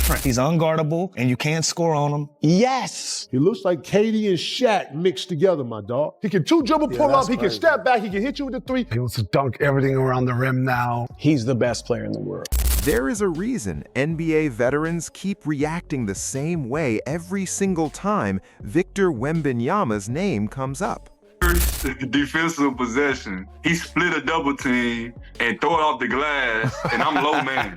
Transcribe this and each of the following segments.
different. He's unguardable, and you can't score on him. Yes! He looks like KD and Shaq mixed together, my dog. He can two-dribble pull up, he can step back, he can hit you with the three. He wants to dunk everything around the rim now. He's the best player in the world. There is a reason NBA veterans keep reacting the same way every single time Victor Wembanyama's name comes up. Defensive possession. He split a double team and throw it off the glass, and I'm low man.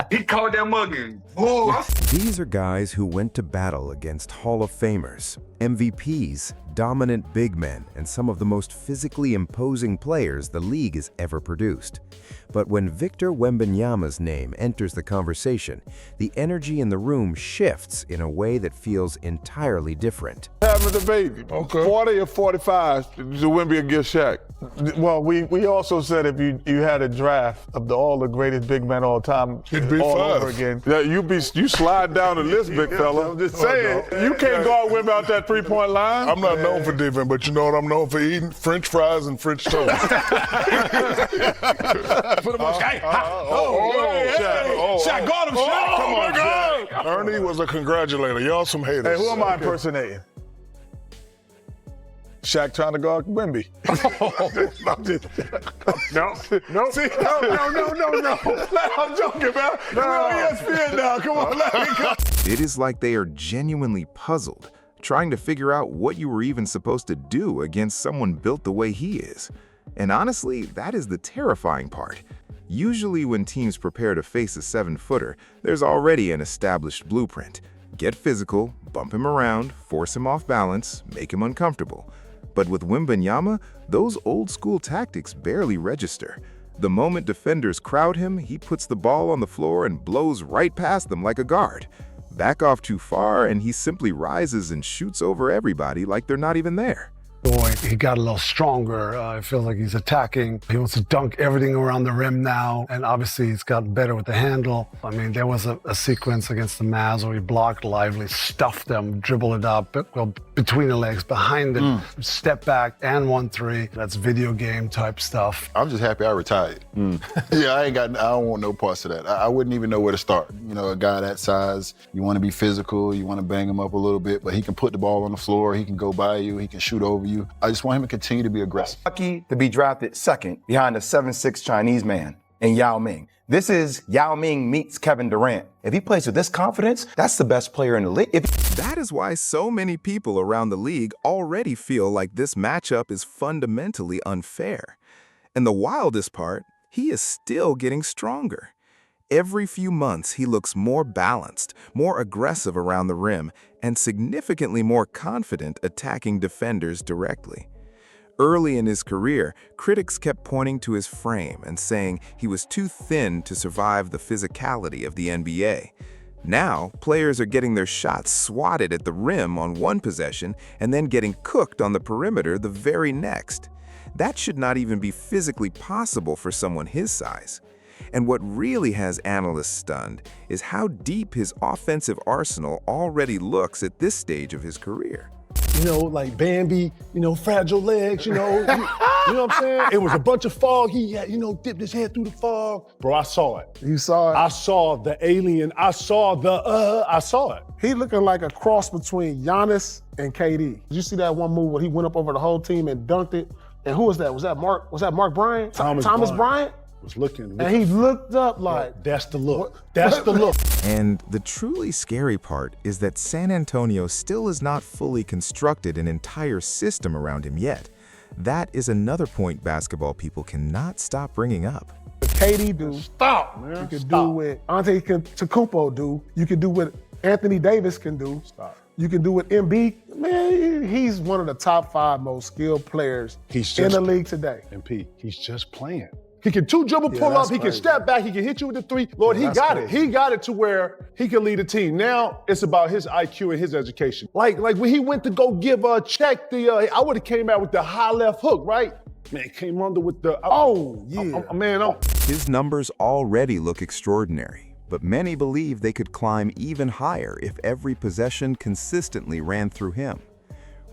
He caught that mugging. These are guys who went to battle against Hall of Famers, MVPs, dominant big men, and some of the most physically imposing players the league has ever produced. But when Victor Wembanyama's name enters the conversation, the energy in the room shifts in a way that feels entirely different. Having a debate, 40 or 45, to Wemby against Shaq. Well, we also said if you had a draft of all the greatest big men all time, It'd be all five. over again. Yeah, you slide down the list, big fella. I'm just saying, you can't guard Wemby out that three-point line. I'm not known for defense, but you know what I'm known for eating? French fries and French toast. Put him on Shaq. Shaq, guard him, Shaq. Come on, Shaq. Ernie was a congratulator. Y'all some haters. Hey, who am I impersonating? Shaq trying to guard Wemby. No. I'm joking, man. We're on ESPN now. Come on, let me go. It is like they are genuinely puzzled, trying to figure out what you were even supposed to do against someone built the way he is. And honestly, that is the terrifying part. Usually when teams prepare to face a 7-footer, there's already an established blueprint. Get physical, bump him around, force him off balance, make him uncomfortable. But with Wembanyama, those old-school tactics barely register. The moment defenders crowd him, he puts the ball on the floor and blows right past them like a guard. Back off too far, and he simply rises and shoots over everybody like they're not even there. Boy, he got a little stronger. I feel like he's attacking. He wants to dunk everything around the rim now, and obviously he's gotten better with the handle. I mean, there was a sequence against the Mavs where he blocked Lively, stuffed them, dribbled it up, between the legs, behind him, step back, and 1-3. That's video game type stuff. I'm just happy I retired. Yeah, I don't want no parts of that. I wouldn't even know where to start. You know, a guy that size, you want to be physical, you want to bang him up a little bit, but he can put the ball on the floor, he can go by you, he can shoot over you. I just want him to continue to be aggressive. Lucky to be drafted second behind a 7'6" Chinese man in Yao Ming. This is Yao Ming meets Kevin Durant. If he plays with this confidence, that's the best player in the league. That is why so many people around the league already feel like this matchup is fundamentally unfair. And the wildest part, he is still getting stronger. Every few months, he looks more balanced, more aggressive around the rim, and significantly more confident attacking defenders directly. Early in his career, critics kept pointing to his frame and saying he was too thin to survive the physicality of the NBA. Now, players are getting their shots swatted at the rim on one possession and then getting cooked on the perimeter the very next. That should not even be physically possible for someone his size. And what really has analysts stunned is how deep his offensive arsenal already looks at this stage of his career. You know, like Bambi, fragile legs, you know what I'm saying? It was a bunch of fog. He had, dipped his head through the fog. Bro, I saw it. You saw it? I saw the alien. I saw it. He looking like a cross between Giannis and KD. Did you see that one move where he went up over the whole team and dunked it? And who was that? Was that Mark Bryant? Thomas Bryant? Was looking. And he looked up like... That's the look. That's the look. And the truly scary part is that San Antonio still has not fully constructed an entire system around him yet. That is another point basketball people cannot stop bringing up. What KD do, Stop, man. you can do what Antetokounmpo do. You can do what Anthony Davis can do. Stop. You can do what Embiid. Man, he's one of the top 5 most skilled players in the league today. And Pete, he's just playing. He can two-dribble pull up, that's he can crazy. step back, he can hit you with the three. Lord, he got it. He got it to where he can lead a team. Now it's about his IQ and his education. Like when he went to go give check I would have came out with the high left hook, right? Man, came under with the... His numbers already look extraordinary, but many believe they could climb even higher if every possession consistently ran through him.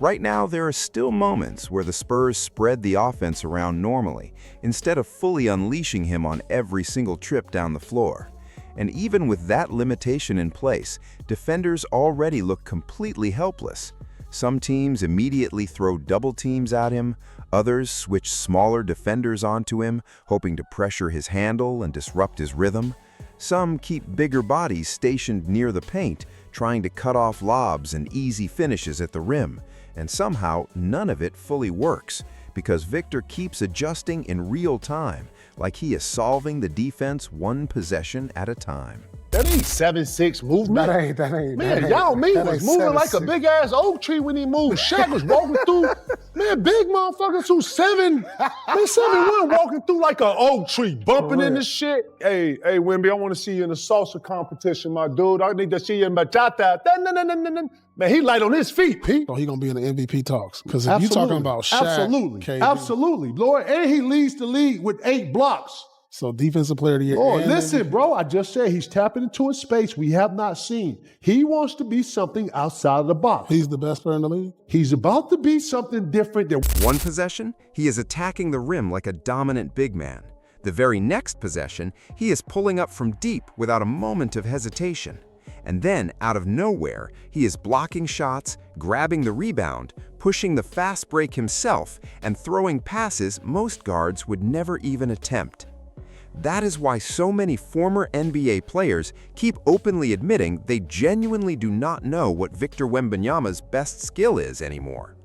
Right now, there are still moments where the Spurs spread the offense around normally, instead of fully unleashing him on every single trip down the floor. And even with that limitation in place, defenders already look completely helpless. Some teams immediately throw double teams at him, others switch smaller defenders onto him, hoping to pressure his handle and disrupt his rhythm. Some keep bigger bodies stationed near the paint, trying to cut off lobs and easy finishes at the rim. And somehow, none of it fully works, because Victor keeps adjusting in real time, like he is solving the defense one possession at a time. That ain't 7'6" movement. That ain't. Man, Yao Ming was moving like a big ass oak tree when he moved. Shaq was walking through, man, big motherfuckers who 7'1" walking through like an oak tree, bumping in this shit. Hey, Wemby, I want to see you in a salsa competition, my dude. I need to see you in bachata. Man, he light on his feet, Pete. So he gonna be in the MVP talks. Because if you talking about Shaq, KD, absolutely, Lord, and he leads the league with 8 blocks. So defensive player of the year. Lord, listen, bro, I just said he's tapping into a space we have not seen. He wants to be something outside of the box. He's the best player in the league? He's about to be something different than one possession, he is attacking the rim like a dominant big man. The very next possession, he is pulling up from deep without a moment of hesitation. And then, out of nowhere, he is blocking shots, grabbing the rebound, pushing the fast break himself, and throwing passes most guards would never even attempt. That is why so many former NBA players keep openly admitting they genuinely do not know what Victor Wembanyama's best skill is anymore.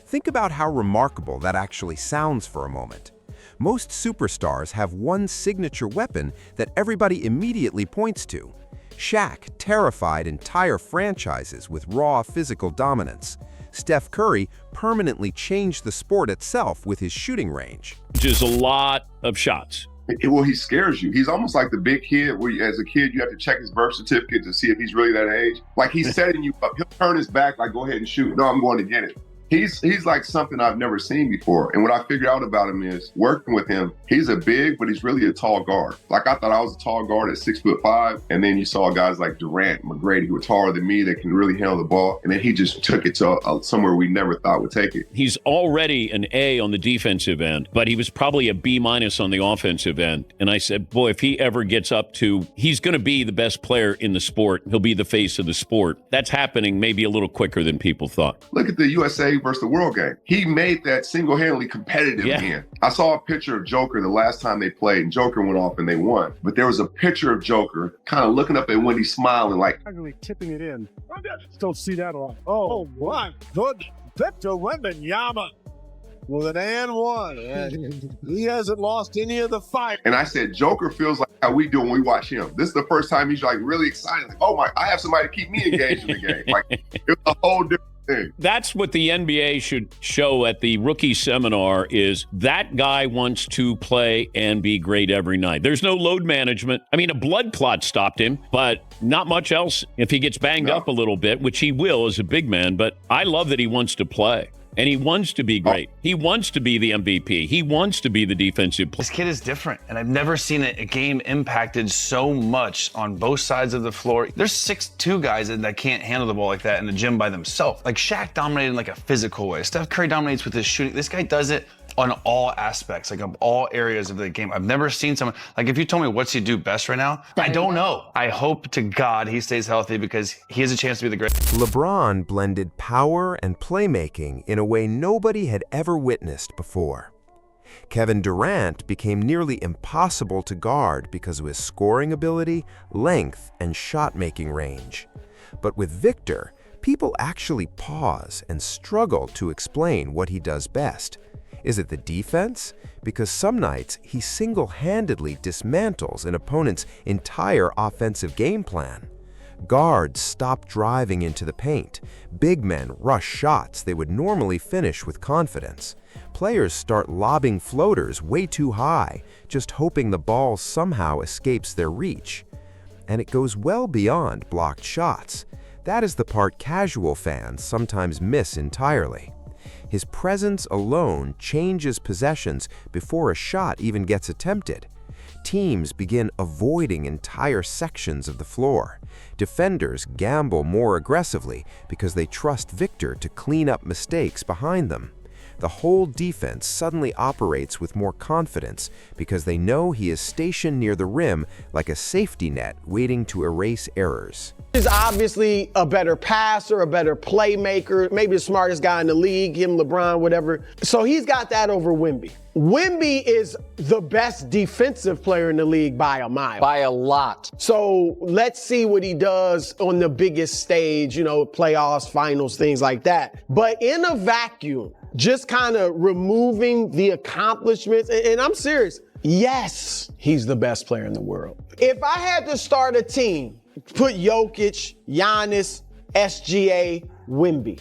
Think about how remarkable that actually sounds for a moment. Most superstars have one signature weapon that everybody immediately points to. Shaq terrified entire franchises with raw physical dominance. Steph Curry permanently changed the sport itself with his shooting range. Just a lot of shots. Well, he scares you. He's almost like the big kid where as a kid, you have to check his birth certificate to see if he's really that age. Like he's setting you up. He'll turn his back, like, go ahead and shoot. No, I'm going to get it. He's like something I've never seen before. And what I figured out about him is working with him, he's a big, but he's really a tall guard. Like I thought I was a tall guard at 6'5". And then you saw guys like Durant, McGrady, who were taller than me that can really handle the ball. And then he just took it to somewhere we never thought would take it. He's already an A on the defensive end, but he was probably a B- on the offensive end. And I said, boy, if he ever gets up to, he's going to be the best player in the sport. He'll be the face of the sport. That's happening maybe a little quicker than people thought. Look at the USA versus the World game. He made that single-handedly competitive again. I saw a picture of Joker the last time they played, and Joker went off and they won. But there was a picture of Joker kind of looking up at Wendy smiling like, actually tipping it in. I just don't see that a lot. Oh my goodness. Victor Wembanyama with an and one. And he hasn't lost any of the fight. And I said, Joker feels like how we do when we watch him. This is the first time he's like really excited. Like, oh my, I have somebody to keep me engaged in the game. Like, it's a whole different thing. That's what the NBA should show at the rookie seminar is that guy wants to play and be great every night. There's no load management. I mean, a blood clot stopped him, but not much else if he gets banged up a little bit, which he will as a big man. But I love that he wants to play. And he wants to be great. He wants to be the MVP. He wants to be the defensive player. This kid is different, and I've never seen a game impacted so much on both sides of the floor. There's 6'2" guys that can't handle the ball like that in the gym by themselves. Like Shaq dominated in like a physical way. Steph Curry dominates with his shooting. This guy does it on all aspects, like of all areas of the game. I've never seen someone, like if you told me what's he do best right now, I don't know. I hope to God he stays healthy because he has a chance to be the great. LeBron blended power and playmaking in a way nobody had ever witnessed before. Kevin Durant became nearly impossible to guard because of his scoring ability, length, and shot-making range. But with Victor, people actually pause and struggle to explain what he does best. Is it the defense? Because some nights he single-handedly dismantles an opponent's entire offensive game plan. Guards stop driving into the paint. Big men rush shots they would normally finish with confidence. Players start lobbing floaters way too high, just hoping the ball somehow escapes their reach. And it goes well beyond blocked shots. That is the part casual fans sometimes miss entirely. His presence alone changes possessions before a shot even gets attempted. Teams begin avoiding entire sections of the floor. Defenders gamble more aggressively because they trust Victor to clean up mistakes behind them. the whole defense suddenly operates with more confidence because they know he is stationed near the rim like a safety net waiting to erase errors. He's obviously a better passer, a better playmaker, maybe the smartest guy in the league, him, LeBron, whatever. So he's got that over Wemby. Wemby is the best defensive player in the league by a mile. By a lot. So let's see what he does on the biggest stage, you know, playoffs, finals, things like that. But in a vacuum, just kind of removing the accomplishments, and I'm serious, yes, he's the best player in the world. If I had to start a team, put Jokic, Giannis, SGA, Wemby,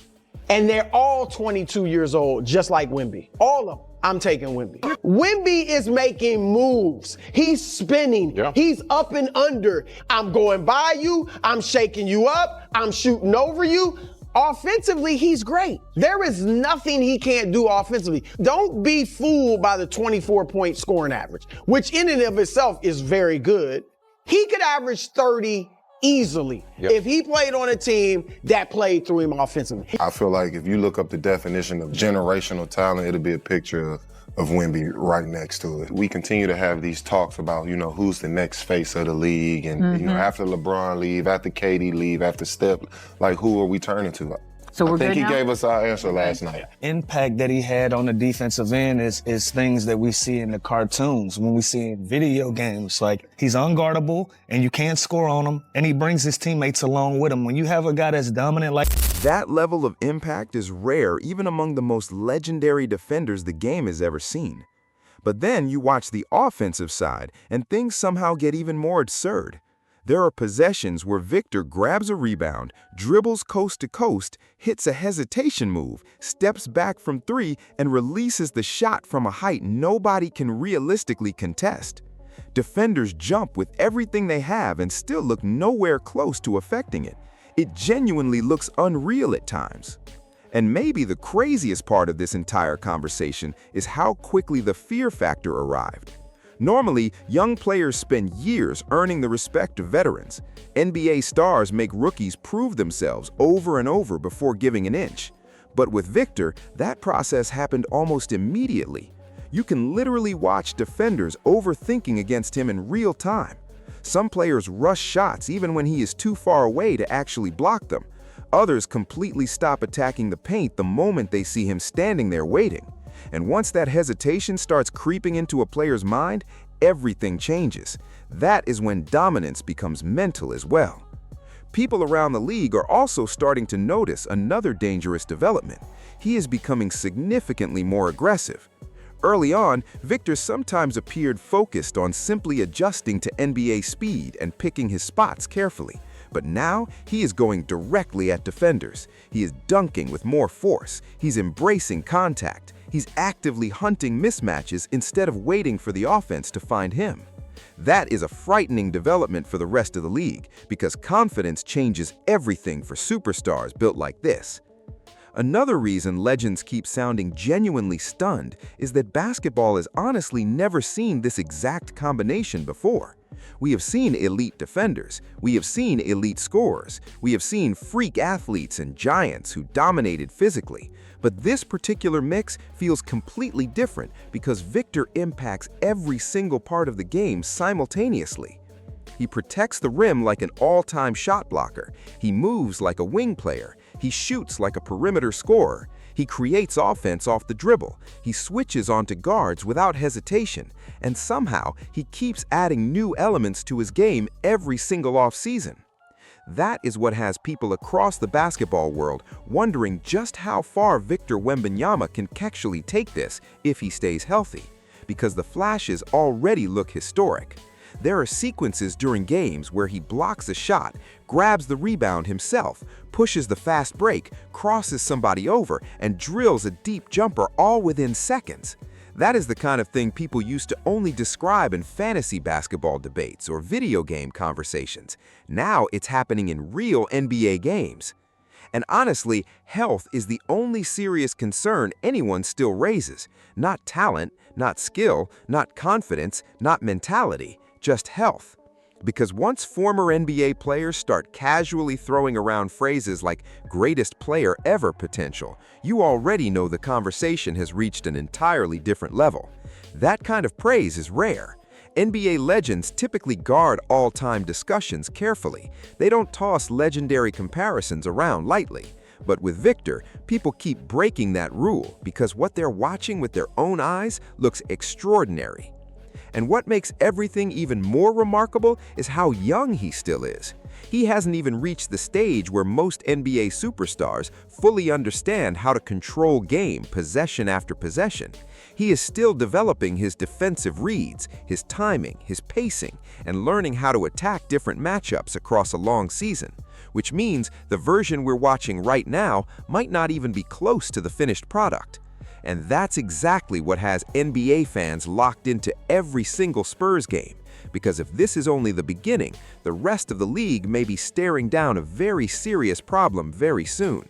and they're all 22 years old, just like Wemby. All of them. I'm taking Wemby. Wemby is making moves. He's spinning. Yeah. He's up and under. I'm going by you. I'm shaking you up. I'm shooting over you. Offensively, he's great. There is nothing he can't do offensively. Don't be fooled by the 24-point scoring average, which in and of itself is very good. He could average 30 easily if he played on a team that played through him offensively. I feel like if you look up the definition of generational talent, it'll be a picture of Wemby right next to it. We continue to have these talks about, you know, who's the next face of the league, and you know, after LeBron leave, after KD leave, after Steph, like who are we turning to? So I think he gave us our answer last night. Impact that he had on the defensive end is things that we see in the cartoons, when we see in video games. Like, He's unguardable, and you can't score on him, and he brings his teammates along with him. When you have a guy that's dominant like that level of impact is rare even among the most legendary defenders the game has ever seen. But then you watch the offensive side, and things somehow get even more absurd. There are possessions where Victor grabs a rebound, dribbles coast to coast, hits a hesitation move, steps back from three, and releases the shot from a height nobody can realistically contest. Defenders jump with everything they have and still look nowhere close to affecting it. It genuinely looks unreal at times. And maybe the craziest part of this entire conversation is how quickly the fear factor arrived. Normally, young players spend years earning the respect of veterans. NBA stars make rookies prove themselves over and over before giving an inch. But with Victor, that process happened almost immediately. You can literally watch defenders overthinking against him in real time. Some players rush shots even when he is too far away to actually block them. Others completely stop attacking the paint the moment they see him standing there waiting. And once that hesitation starts creeping into a player's mind, everything changes. That is when dominance becomes mental as well. People around the league are also starting to notice another dangerous development. He is becoming significantly more aggressive. Early on, Victor sometimes appeared focused on simply adjusting to NBA speed and picking his spots carefully. But now, he is going directly at defenders. He is dunking with more force. He's embracing contact. He's actively hunting mismatches instead of waiting for the offense to find him. That is a frightening development for the rest of the league because confidence changes everything for superstars built like this. Another reason legends keep sounding genuinely stunned is that basketball has honestly never seen this exact combination before. We have seen elite defenders, we have seen elite scorers, we have seen freak athletes and giants who dominated physically. But this particular mix feels completely different because Victor impacts every single part of the game simultaneously. He protects the rim like an all-time shot blocker. He moves like a wing player. He shoots like a perimeter scorer. He creates offense off the dribble. He switches onto guards without hesitation. And somehow, he keeps adding new elements to his game every single offseason. That is what has people across the basketball world wondering just how far Victor Wembanyama can actually take this if he stays healthy, because the flashes already look historic. There are sequences during games where he blocks a shot, grabs the rebound himself, pushes the fast break, crosses somebody over, and drills a deep jumper all within seconds. That is the kind of thing people used to only describe in fantasy basketball debates or video game conversations. Now it's happening in real NBA games. And honestly, health is the only serious concern anyone still raises. Not talent, not skill, not confidence, not mentality, just health. Because once former NBA players start casually throwing around phrases like greatest player ever potential, you already know the conversation has reached an entirely different level. That kind of praise is rare. NBA legends typically guard all-time discussions carefully. They don't toss legendary comparisons around lightly. But with Victor, people keep breaking that rule because what they're watching with their own eyes looks extraordinary. And what makes everything even more remarkable is how young he still is. He hasn't even reached the stage where most NBA superstars fully understand how to control game possession after possession. He is still developing his defensive reads, his timing, his pacing, and learning how to attack different matchups across a long season, which means the version we're watching right now might not even be close to the finished product. And that's exactly what has NBA fans locked into every single Spurs game. Because if this is only the beginning, the rest of the league may be staring down a very serious problem very soon.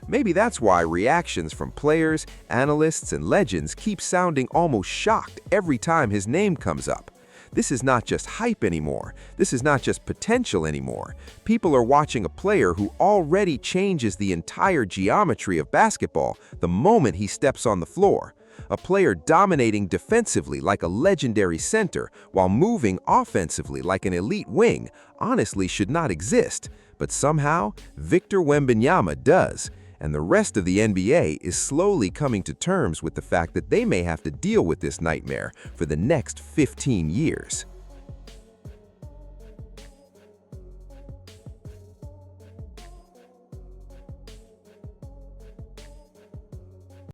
Maybe that's why reactions from players, analysts, and legends keep sounding almost shocked every time his name comes up. This is not just hype anymore. This is not just potential anymore. People are watching a player who already changes the entire geometry of basketball the moment he steps on the floor. A player dominating defensively like a legendary center while moving offensively like an elite wing honestly should not exist. But somehow, Victor Wembanyama does. And the rest of the NBA is slowly coming to terms with the fact that they may have to deal with this nightmare for the next 15 years.